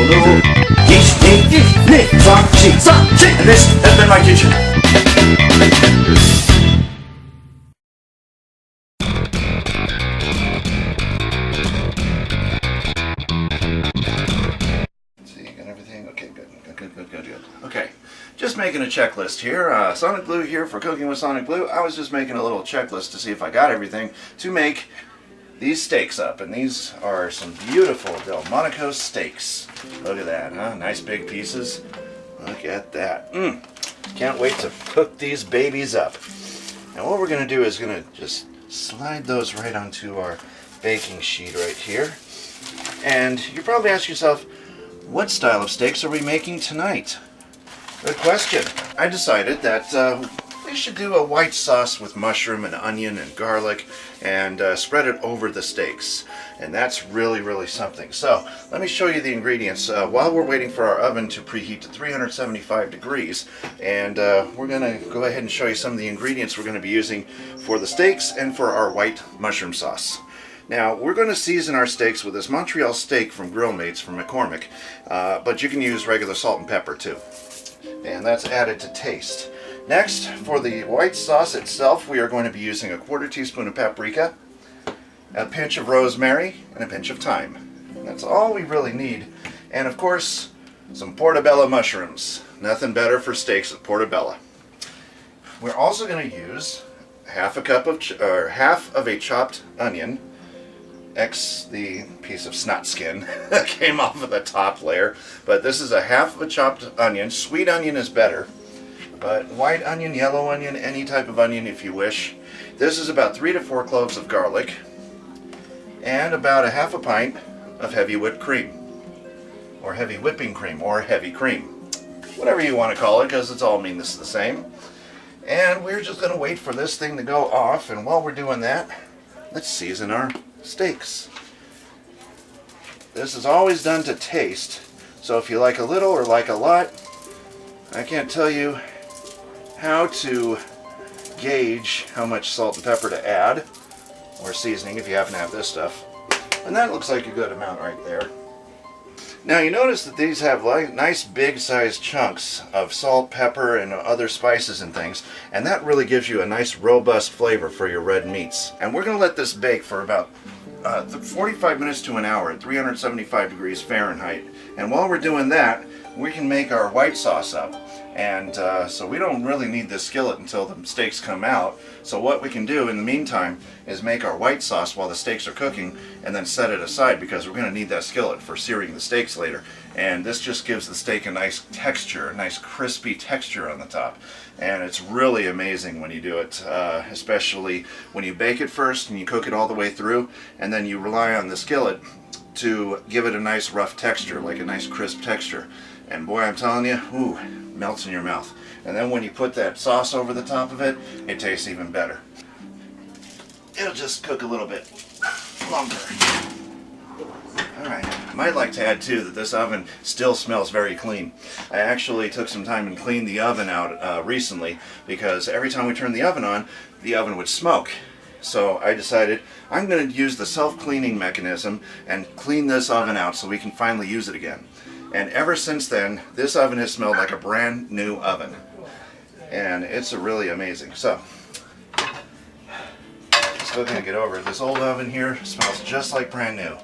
Solo. And this has been my kitchen. See, you got everything? Okay, good. Okay, just making a checklist here. SonicBlu here for Cooking with SonicBlu. I was just making a little checklist to see if I got everything to make these steaks up. And these are some beautiful Delmonico steaks. Look at that, huh? Nice big pieces. Look at that. Can't wait to cook these babies up. Now what we're going to do is going to just slide those right onto our baking sheet right here. And you probably ask yourself, what style of steaks are we making tonight? Good question. I decided that we should do a white sauce with mushroom and onion and garlic and spread it over the steaks. And that's really, really something. So let me show you the ingredients while we're waiting for our oven to preheat to 375 degrees. And we're going to go ahead and show you some of the ingredients we're going to be using for the steaks and for our white mushroom sauce. Now, we're going to season our steaks with this Montreal steak from Grill Mates from McCormick, but you can use regular salt and pepper too. And that's added to taste. Next, for the white sauce itself, we are going to be using a 1/4 teaspoon of paprika, a pinch of rosemary, and a pinch of thyme. And that's all we really need. And of course, some portobello mushrooms. Nothing better for steaks than portobello. We're also going to use half of a chopped onion, X the piece of snot skin that came off of the top layer. But this is a half of a chopped onion. Sweet onion is better, but white onion, yellow onion, any type of onion if you wish. This is about 3 to 4 cloves of garlic and about a half a pint of heavy whipped cream, or heavy whipping cream, or heavy cream, whatever you want to call it, because it's all mean this is the same. And we're just going to wait for this thing to go off, and while we're doing that, let's season our steaks. This is always done to taste, so if you like a little or like a lot, I can't tell you how to gauge how much salt and pepper to add, or seasoning if you happen to have this stuff. And that looks like a good amount right there. Now you notice that these have nice big sized chunks of salt, pepper, and other spices and things, and that really gives you a nice robust flavor for your red meats. And we're going to let this bake for about 45 minutes to an hour at 375 degrees Fahrenheit. And while we're doing that, we can make our white sauce up. And so we don't really need this skillet until the steaks come out. So what we can do in the meantime is make our white sauce while the steaks are cooking and then set it aside, because we're going to need that skillet for searing the steaks later. And this just gives the steak a nice texture, a nice crispy texture on the top. And it's really amazing when you do it, especially when you bake it first and you cook it all the way through, and then you rely on the skillet to give it a nice rough texture, like a nice crisp texture. And boy, I'm telling you, ooh, melts in your mouth. And then when you put that sauce over the top of it, it tastes even better. It'll just cook a little bit longer. Alright, I might like to add too that this oven still smells very clean. I actually took some time and cleaned the oven out recently, because every time we turned the oven on, the oven would smoke. So I decided I'm going to use the self-cleaning mechanism and clean this oven out so we can finally use it again. And ever since then, this oven has smelled like a brand new oven. And it's really amazing. So, still going to get over it. This old oven here smells just like brand new.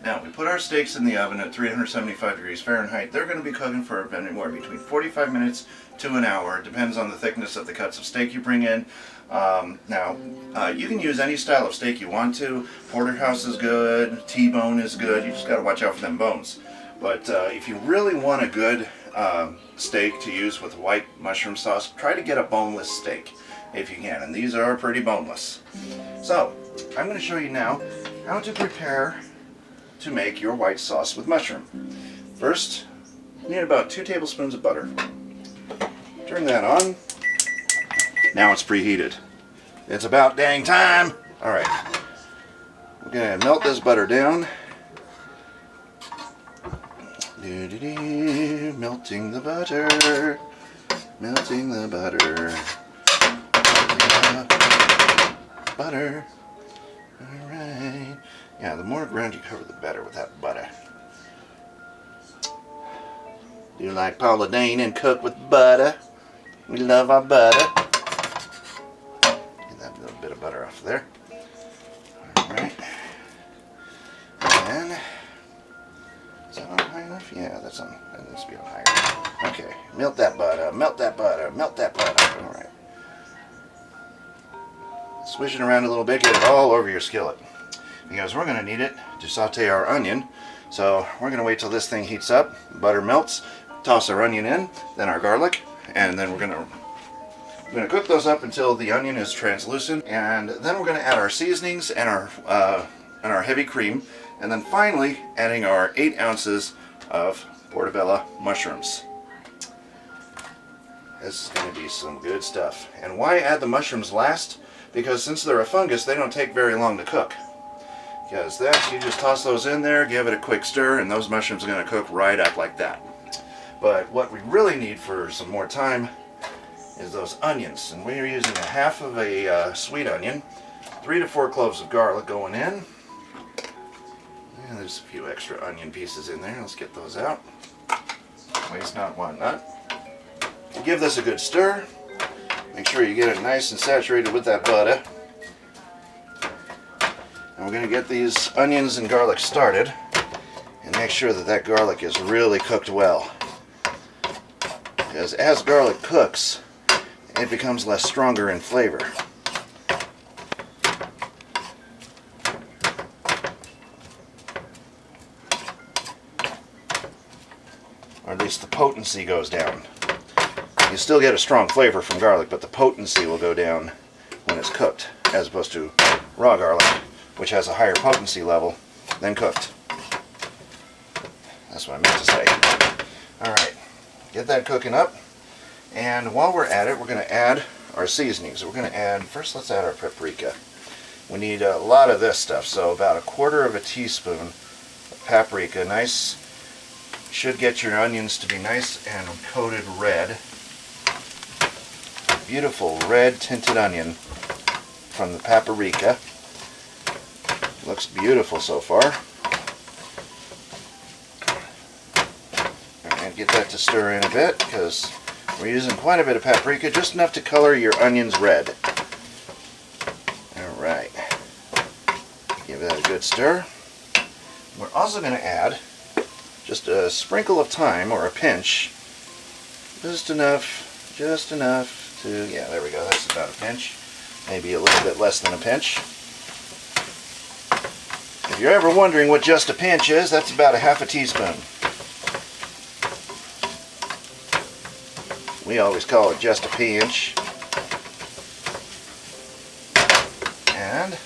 Now, we put our steaks in the oven at 375 degrees Fahrenheit. They're going to be cooking for anywhere between 45 minutes to an hour. It depends on the thickness of the cuts of steak you bring in. You can use any style of steak you want to. Porterhouse is good, T-bone is good. You just got to watch out for them bones. But if you really want a good steak to use with white mushroom sauce, try to get a boneless steak if you can. And these are pretty boneless. So, I'm going to show you now how to prepare to make your white sauce with mushroom. First, you need about 2 tablespoons of butter. Turn that on. Now it's preheated. It's about dang time. Alright, we're going to melt this butter down. Melting the butter. Melting the butter. Butter. Alright. Yeah, the more ground you cover, the better with that butter. Do like Paula Deen and cook with butter. We love our butter. Get that little bit of butter off there. Alright. And is that on high enough? Yeah, that's on. That needs to be on higher. Okay. Melt that butter, melt that butter, melt that butter. Alright. Swish it around a little bit, get it all over your skillet. Because we're going to need it to saute our onion. So we're going to wait till this thing heats up, butter melts, toss our onion in, then our garlic, and then we're going to cook those up until the onion is translucent, and then we're going to add our seasonings and our heavy cream, and then finally adding our 8 ounces of portobello mushrooms. This is going to be some good stuff. And why add the mushrooms last? Because since they're a fungus, they don't take very long to cook. Because you just toss those in there, give it a quick stir, and those mushrooms are going to cook right up like that. But what we really need for some more time is those onions. And we're using a half of a sweet onion, 3 to 4 cloves of garlic going in. And there's a few extra onion pieces in there. Let's get those out. Waste not, want not. Give this a good stir. Make sure you get it nice and saturated with that butter. And we're going to get these onions and garlic started and make sure that that garlic is really cooked well. Because as garlic cooks, it becomes less stronger in flavor. Or at least the potency goes down. You still get a strong flavor from garlic, but the potency will go down when it's cooked, as opposed to raw garlic, which has a higher potency level than cooked. That's what I meant to say. Alright, get that cooking up, and while we're at it, we're going to add our seasonings. We're going to add, first let's add our paprika. We need a lot of this stuff, so about 1/4 of a teaspoon of paprika. Nice, should get your onions to be nice and coated red. Beautiful red tinted onion from the paprika. Looks beautiful so far. And get that to stir in a bit because we're using quite a bit of paprika, just enough to color your onions red. Alright. Give that a good stir. We're also going to add just a sprinkle of thyme, or a pinch. Just enough to, yeah, there we go, that's about a pinch. Maybe a little bit less than a pinch. If you're ever wondering what just a pinch is, that's about a half a teaspoon. We always call it just a pinch. And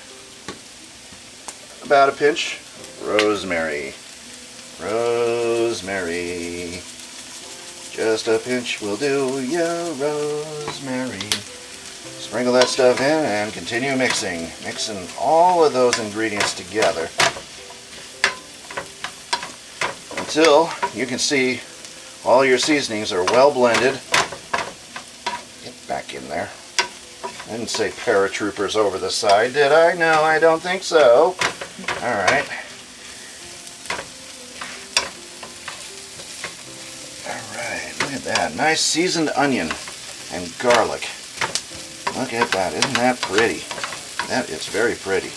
about a pinch rosemary. Rosemary. Just a pinch will do ya, rosemary. Sprinkle that stuff in and continue mixing. Mixing all of those ingredients together until you can see all your seasonings are well blended. Get back in there. I didn't say paratroopers over the side, did I? No, I don't think so. Alright. That nice seasoned onion and garlic. Look at that, isn't that pretty? That is very pretty.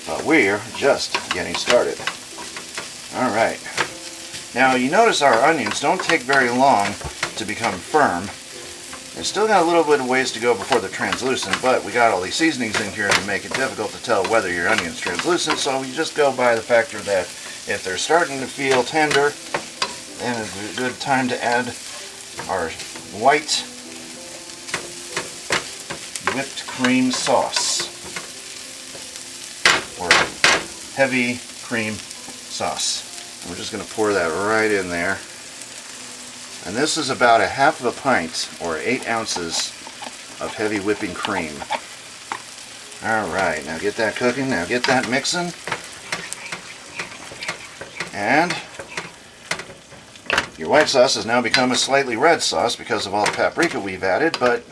But we're just getting started. Alright. Now you notice our onions don't take very long to become firm. They've still got a little bit of ways to go before they're translucent, but we got all these seasonings in here to make it difficult to tell whether your onion's translucent, so we just go by the factor that if they're starting to feel tender, then it's a good time to add our white whipped cream sauce, or heavy cream sauce. We're just going to pour that right in there. And this is about a half of a pint, or 8 ounces of heavy whipping cream. Alright, now get that cooking, now get that mixing. And your white sauce has now become a slightly red sauce because of all the paprika we've added, but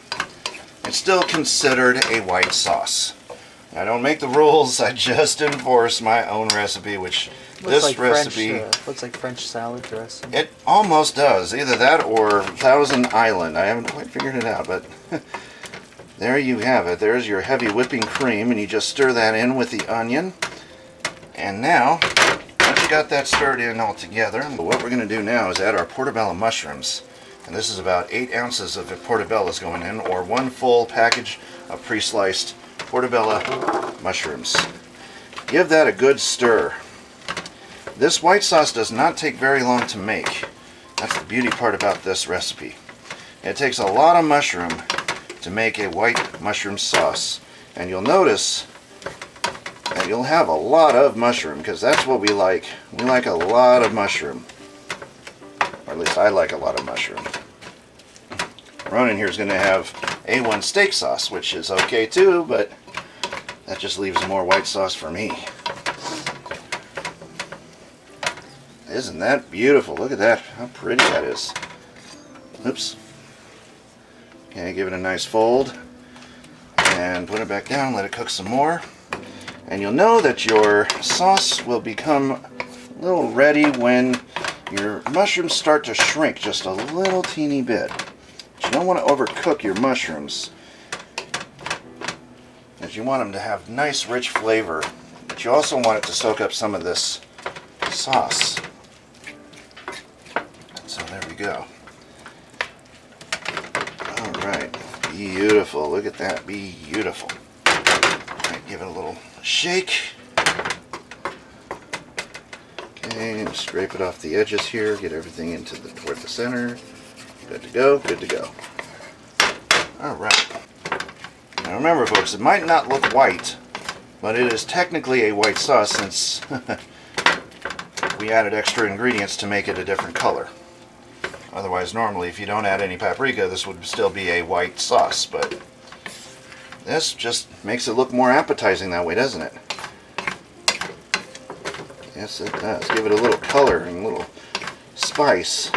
it's still considered a white sauce. I don't make the rules, I just enforce my own recipe, which This recipe looks like French salad dressing. It almost does. Either that or Thousand Island. I haven't quite figured it out, but there you have it. There's your heavy whipping cream, and you just stir that in with the onion. And now, once you got that stirred in all together, what we're going to do now is add our portobello mushrooms. And this is about 8 ounces of portobellos going in, or 1 full package of pre-sliced portobello mushrooms. Give that a good stir. This white sauce does not take very long to make. That's the beauty part about this recipe. It takes a lot of mushroom to make a white mushroom sauce. And you'll notice that you'll have a lot of mushroom, because that's what we like. We like a lot of mushroom. Or at least I like a lot of mushroom. Ronan here is going to have A1 steak sauce, which is okay too, but that just leaves more white sauce for me. Isn't that beautiful? Look at that. How pretty that is. Oops. Okay, give it a nice fold. And put it back down, let it cook some more. And you'll know that your sauce will become a little ready when your mushrooms start to shrink just a little teeny bit. But you don't want to overcook your mushrooms, because you want them to have nice rich flavor. But you also want it to soak up some of this sauce. So there we go. Alright, beautiful. Look at that, beautiful. Alright, give it a little shake. Okay, and scrape it off the edges here. Get everything into toward the center. Good to go, good to go. Alright. Now remember folks, it might not look white, but it is technically a white sauce since we added extra ingredients to make it a different color. Otherwise, normally, if you don't add any paprika, this would still be a white sauce, but this just makes it look more appetizing that way, doesn't it? Yes, it does. Give it a little color and a little spice,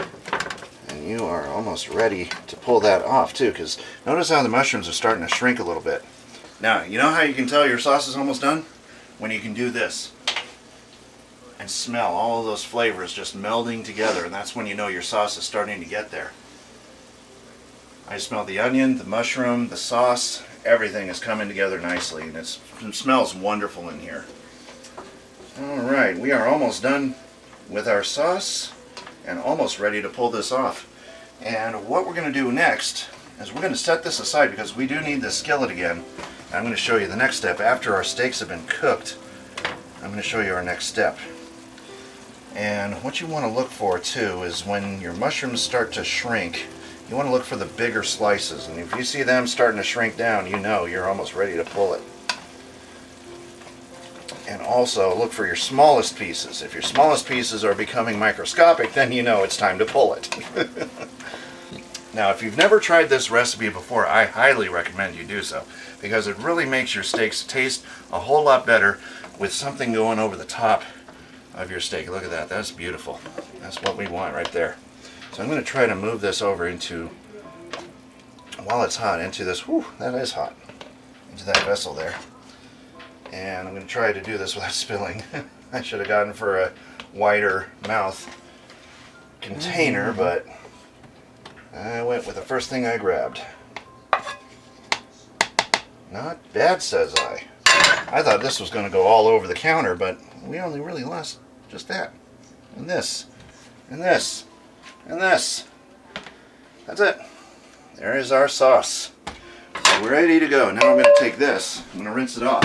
and you are almost ready to pull that off, too, because notice how the mushrooms are starting to shrink a little bit. Now, you know how you can tell your sauce is almost done? When you can do this and smell all of those flavors just melding together, and that's when you know your sauce is starting to get there. I smell the onion, the mushroom, the sauce, everything is coming together nicely, and it smells wonderful in here. Alright, we are almost done with our sauce and almost ready to pull this off. And what we're going to do next is we're going to set this aside, because we do need this skillet again. I'm going to show you the next step. After our steaks have been cooked, I'm going to show you our next step. And what you want to look for too is when your mushrooms start to shrink, you want to look for the bigger slices. And if you see them starting to shrink down, you know you're almost ready to pull it. And also look for your smallest pieces. If your smallest pieces are becoming microscopic, then you know it's time to pull it. Now, if you've never tried this recipe before, I highly recommend you do so, because it really makes your steaks taste a whole lot better with something going over the top of your steak. Look at that. That's beautiful. That's what we want right there. So I'm going to try to move this over into, while it's hot, into this, whew, that is hot, into that vessel there. And I'm going to try to do this without spilling. I should have gotten for a wider mouth container, but I went with the first thing I grabbed. Not bad, says I. I thought this was going to go all over the counter, but we only really lost just that. And this. And this. And this. That's it. There is our sauce. So we're ready to go. Now I'm going to take this. I'm going to rinse it off,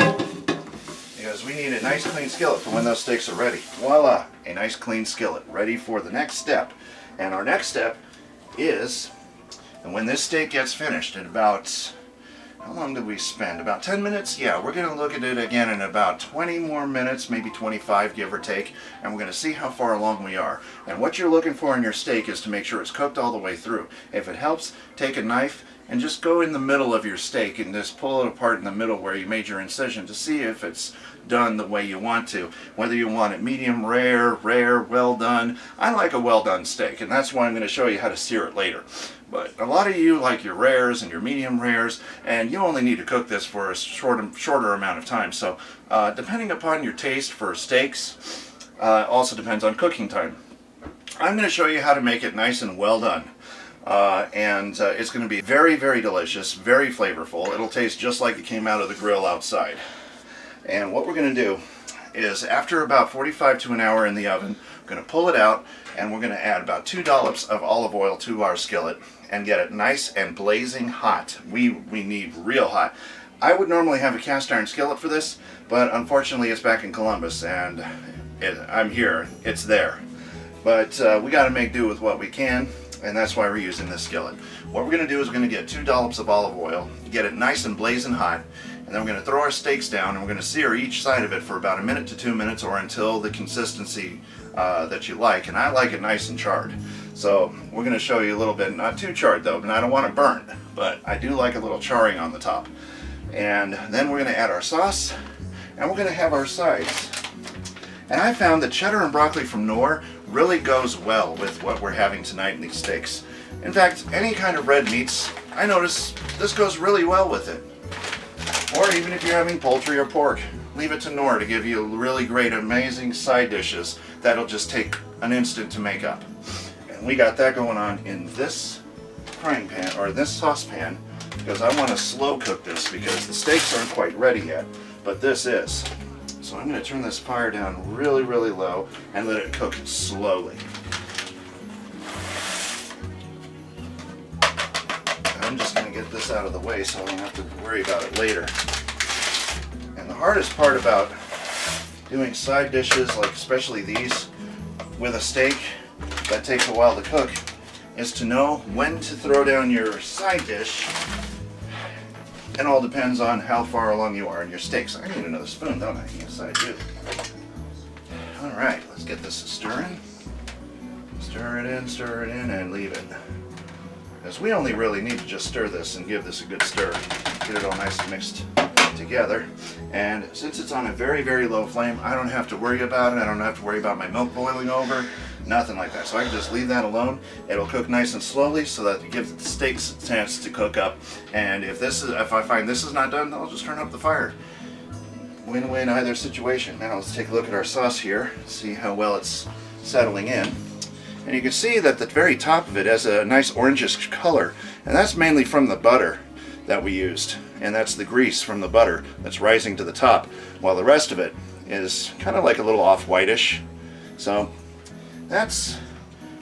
because we need a nice clean skillet for when those steaks are ready. Voila! A nice clean skillet ready for the next step. And our next step is, and when this steak gets finished in about, how long did we spend? About 10 minutes? Yeah, we're going to look at it again in about 20 more minutes, maybe 25, give or take, and we're going to see how far along we are. And what you're looking for in your steak is to make sure it's cooked all the way through. If it helps, take a knife and just go in the middle of your steak and just pull it apart in the middle where you made your incision to see if it's done the way you want to. Whether you want it medium rare, well done. I like a well done steak, and that's why I'm going to show you how to sear it later. But a lot of you like your rares and your medium rares, and you only need to cook this for a shorter amount of time. So depending upon your taste for steaks, Also depends on cooking time. I'm going to show you how to make it nice and well done. It's going to be very, very delicious, very flavorful. It'll taste just like it came out of the grill outside. And what we're going to do is, after about 45 to an hour in the oven, we're going to pull it out and we're going to add about 2 dollops of olive oil to our skillet and get it nice and blazing hot. We need real hot. I would normally have a cast iron skillet for this, but unfortunately it's back in Columbus and I'm here. It's there. But we got to make do with what we can, and that's why we're using this skillet. What we're going to do is we're going to get 2 dollops of olive oil, get it nice and blazing hot, and then we're going to throw our steaks down and we're going to sear each side of it for about 1 minute to 2 minutes, or until the consistency that you like. And I like it nice and charred. So we're going to show you a little bit, not too charred though, and I don't want it burnt, but I do like a little charring on the top. And then we're going to add our sauce, and we're going to have our sides. And I found that cheddar and broccoli from Knorr really goes well with what we're having tonight in these steaks. In fact, any kind of red meats, I notice this goes really well with it. Or even if you're having poultry or pork, leave it to Knorr to give you really great, amazing side dishes that'll just take an instant to make up. And we got that going on in this frying pan, or this saucepan, because I want to slow cook this because the steaks aren't quite ready yet, but this is. So I'm going to turn this fire down really, really low and let it cook slowly. I'm just going to get this out of the way so I don't have to worry about it later. And the hardest part about doing side dishes, like especially these, with a steak that takes a while to cook, is to know when to throw down your side dish. It all depends on how far along you are in your steaks. I need another spoon, don't I? Yes, I do. Alright, let's get this stirring. Stir it in, and leave it. Because we only really need to just stir this and give this a good stir. Get it all nice and mixed together. And since it's on a very, very low flame, I don't have to worry about it. I don't have to worry about my milk boiling over. Nothing like that. So I can just leave that alone. It'll cook nice and slowly so that it gives the steaks a chance to cook up. And if I find this is not done, I'll just turn up the fire. Win-win either situation. Now let's take a look at our sauce here, see how well it's settling in. And you can see that the very top of it has a nice orangish color, and that's mainly from the butter that we used. And that's the grease from the butter that's rising to the top, while the rest of it is kind of like a little off-whitish. So that's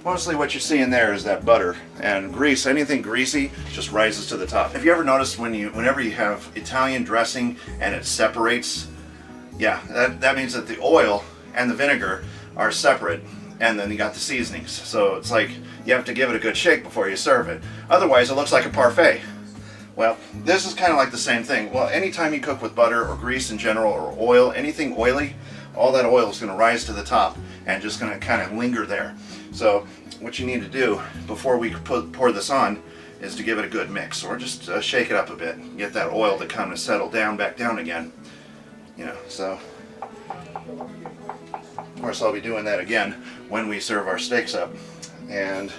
mostly what you're seeing there, is that butter and grease. Anything greasy just rises to the top. Have you ever noticed whenever you have Italian dressing and it separates? Yeah, that means that the oil and the vinegar are separate, and then you got the seasonings. So it's like you have to give it a good shake before you serve it. Otherwise it looks like a parfait. Well, this is kind of like the same thing. Well, anytime you cook with butter or grease in general, or oil, anything oily, all that oil is going to rise to the top and just going to kind of linger there. So what you need to do before we pour this on is to give it a good mix, or just shake it up a bit, get that oil to kind of settle down, back down again. You know, so of course I'll be doing that again when we serve our steaks up. And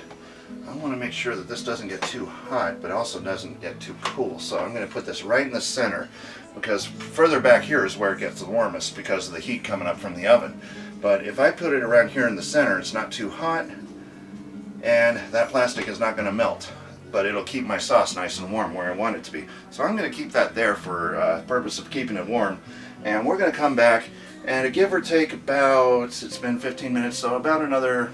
I want to make sure that this doesn't get too hot, but also doesn't get too cool. So I'm going to put this right in the center, because further back here is where it gets the warmest because of the heat coming up from the oven. But if I put it around here in the center, it's not too hot, and that plastic is not going to melt, but it'll keep my sauce nice and warm where I want it to be. So I'm going to keep that there for the purpose of keeping it warm. And we're going to come back, and give or take about, it's been 15 minutes, so about another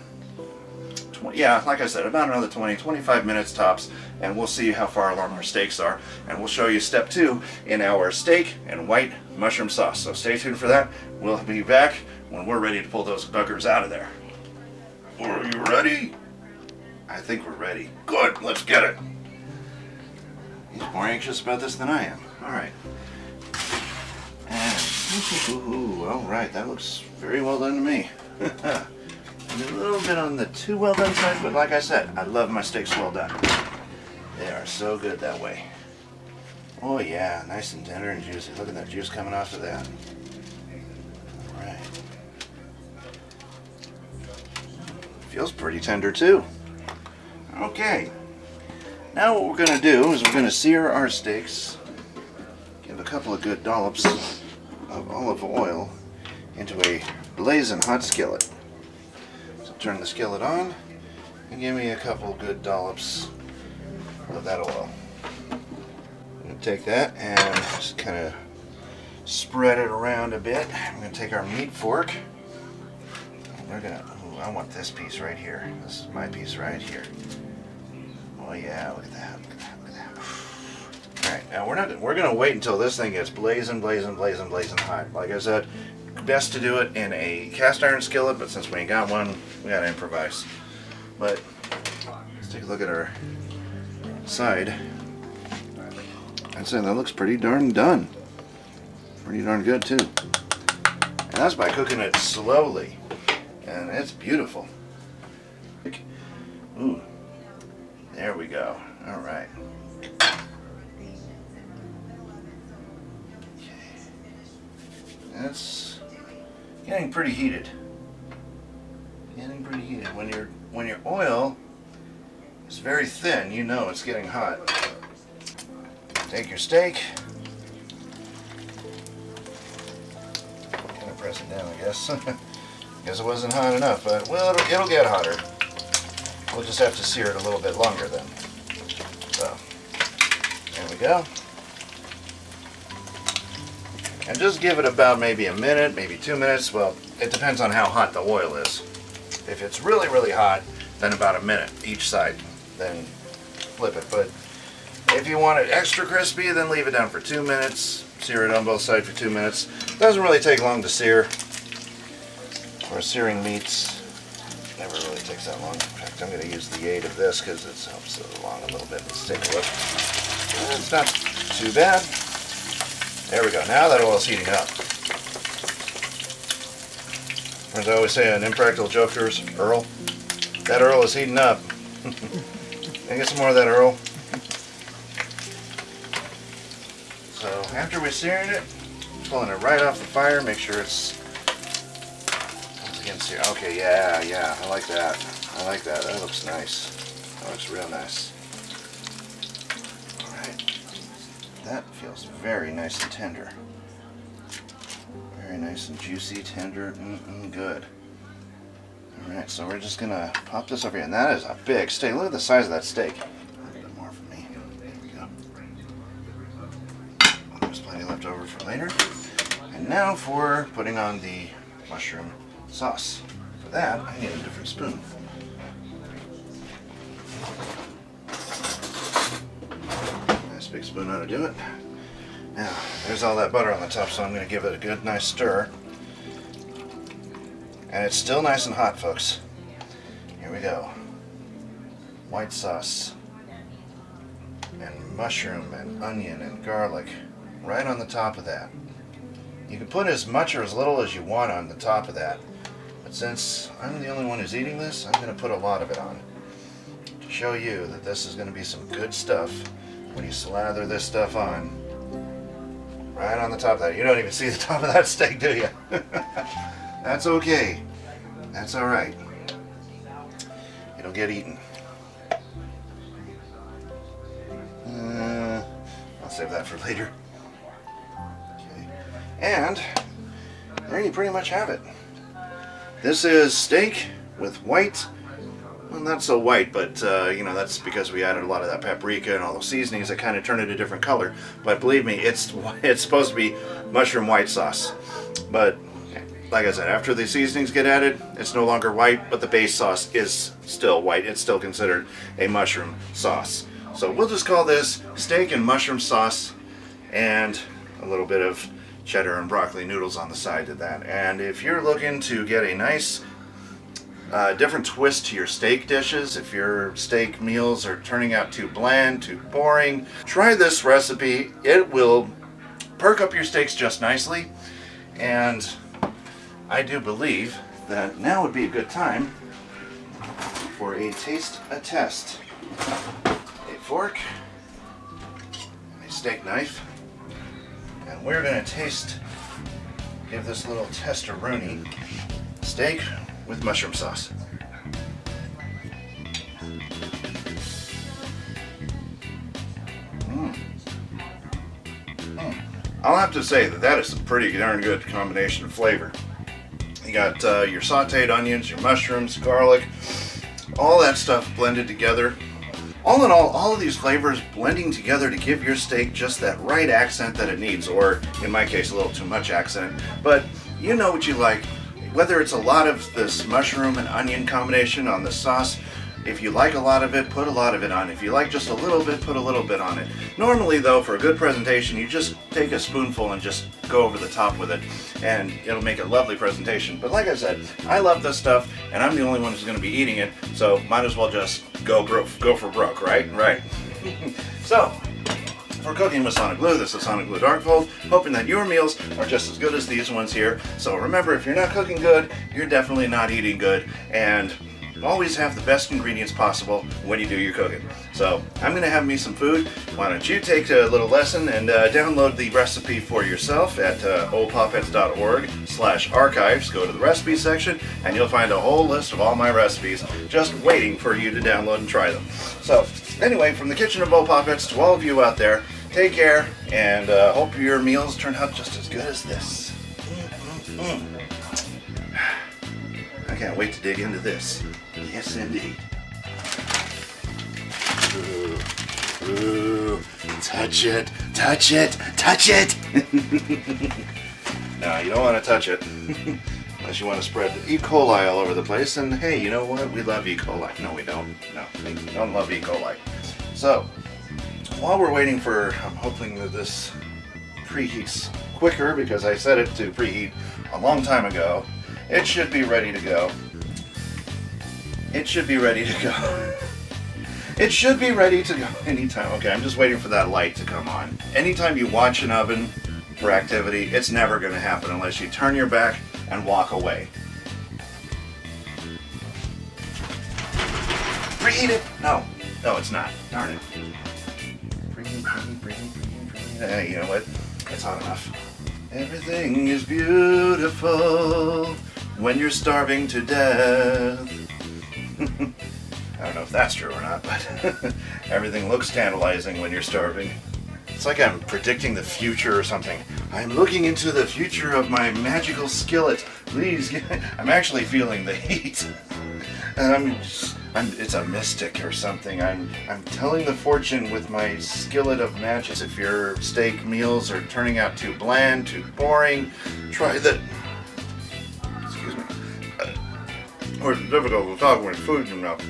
20, yeah, like I said, about another 20-25 minutes tops, and we'll see how far along our steaks are, and we'll show you step 2 in our steak and white mushroom sauce. So stay tuned for that. We'll be back when we're ready to pull those buggers out of there. Are you ready? I think we're ready. Good, let's get it. He's more anxious about this than I am. All right. And, all right, that looks very well done to me. A little bit on the too well done side, but like I said, I love my steaks well done. They are so good that way. Oh yeah, nice and tender and juicy. Look at that juice coming off of that. All right. Feels pretty tender too. Okay. Now what we're going to do is we're going to sear our steaks. Give a couple of good dollops of olive oil into a blazing hot skillet. So turn the skillet on and give me a couple good dollops of that oil. I'm going to take that and just kind of spread it around a bit. I'm going to take our meat fork. We're going to, I want this piece right here. This is my piece right here. Oh yeah, look at that. Look at that. Look at that. All right, now we're going to wait until this thing gets blazing hot. Like I said, best to do it in a cast iron skillet, but since we ain't got one, we got to improvise. But let's take a look at our side. I'd say that looks pretty darn done. Pretty darn good too. And that's by cooking it slowly. And it's beautiful. Ooh. There we go. All right. Okay. That's getting pretty heated. Getting pretty heated. When your oil is very thin, you know it's getting hot. Take your steak. Kind of press it down, I guess. Guess it wasn't hot enough, but well, it'll get hotter. We'll just have to sear it a little bit longer then. So, there we go. And just give it about maybe a minute, maybe 2 minutes. Well, it depends on how hot the oil is. If it's really hot, then about a minute each side. Then flip it. But if you want it extra crispy, then leave it down for 2 minutes. Sear it on both sides for 2 minutes. Doesn't really take long to sear. Or searing meats never really takes that long. In fact, I'm going to use the aid of this because it helps it along a little bit. Let's take a look. It's not too bad. There we go. Now that oil's heating up. As I always say on Impractical Jokers, Earl. That Earl is heating up. Can I get some more of that Earl? So after we're searing it, pulling it right off the fire, make sure it's once again seared. Okay, yeah, I like that. I like that. That looks nice. That looks real nice. All right, that feels very nice and tender. Very nice and juicy, tender, good. All right, so we're just gonna pop this over here, and that is a big steak. Look at the size of that steak. A little bit more for me. There we go. There's plenty left over for later. And now for putting on the mushroom sauce. For that, I need a different spoon. Nice big spoon ought to do it. Now, there's all that butter on the top, so I'm going to give it a good, nice stir. And it's still nice and hot, folks. Here we go. White sauce. And mushroom and onion and garlic right on the top of that. You can put as much or as little as you want on the top of that. But since I'm the only one who's eating this, I'm going to put a lot of it on. To show you that this is going to be some good stuff when you slather this stuff on. Right on the top of that. You don't even see the top of that steak, do you? That's okay. That's alright. It'll get eaten. I'll save that for later. Okay. And there you pretty much have it. This is steak with white. Well, not so white, but you know, that's because we added a lot of that paprika and all those seasonings that kind of turn it a different color. But believe me, it's supposed to be mushroom white sauce. But like I said, after the seasonings get added, it's no longer white, but the base sauce is still white. It's still considered a mushroom sauce. So we'll just call this steak and mushroom sauce, and a little bit of cheddar and broccoli noodles on the side of that. And if you're looking to get a nice different twist to your steak dishes, if your steak meals are turning out too bland, too boring, try this recipe. It will perk up your steaks just nicely, and I do believe that now would be a good time for a taste test. A fork and a steak knife, and we're going to give this little test-a-rooney steak with mushroom sauce. I'll have to say that is a pretty darn good combination of flavor. You got your sauteed onions, your mushrooms, garlic, all that stuff blended together. All in all of these flavors blending together to give your steak just that right accent that it needs, or in my case, a little too much accent. But you know what you like. Whether it's a lot of this mushroom and onion combination on the sauce, if you like a lot of it, put a lot of it on. If you like just a little bit, put a little bit on it. Normally though, for a good presentation, you just take a spoonful and just go over the top with it, and it'll make a lovely presentation. But like I said, I love this stuff, and I'm the only one who's going to be eating it, so might as well just go for broke, right? Right. So, for cooking with SonicBlu, this is SonicBlu Darkfold, hoping that your meals are just as good as these ones here. So remember, if you're not cooking good, you're definitely not eating good, and always have the best ingredients possible when you do your cooking. So I'm going to have me some food. Why don't you take a little lesson and download the recipe for yourself at oldpoppets.org/archives. Go to the recipe section and you'll find a whole list of all my recipes just waiting for you to download and try them. So anyway, from the kitchen of Old Poppets to all of you out there, take care, and hope your meals turn out just as good as this. I can't wait to dig into this. Yes, indeed. Ooh, touch it, touch it, touch it! No, you don't want to touch it unless you want to spread E. coli all over the place. And hey, you know what? We love E. coli. No, we don't. No, we don't love E. coli. So, while we're waiting for, I'm hoping that this preheats quicker because I set it to preheat a long time ago. It should be ready to go. It should be ready to go. It should be ready to go anytime. Okay, I'm just waiting for that light to come on. Anytime you watch an oven for activity, it's never going to happen unless you turn your back and walk away. Preheat it! No, it's not. Darn it. Preheat. You know what? It's hot enough. Everything is beautiful when you're starving to death. I don't know if that's true or not, but everything looks tantalizing when you're starving. It's like I'm predicting the future or something. I'm looking into the future of my magical skillet. Please, I'm actually feeling the heat. And it's a mystic or something. I'm telling the fortune with my skillet of magic. If your steak meals are turning out too bland, too boring, try the... Excuse me. Or it's difficult to talk when food's in your mouth.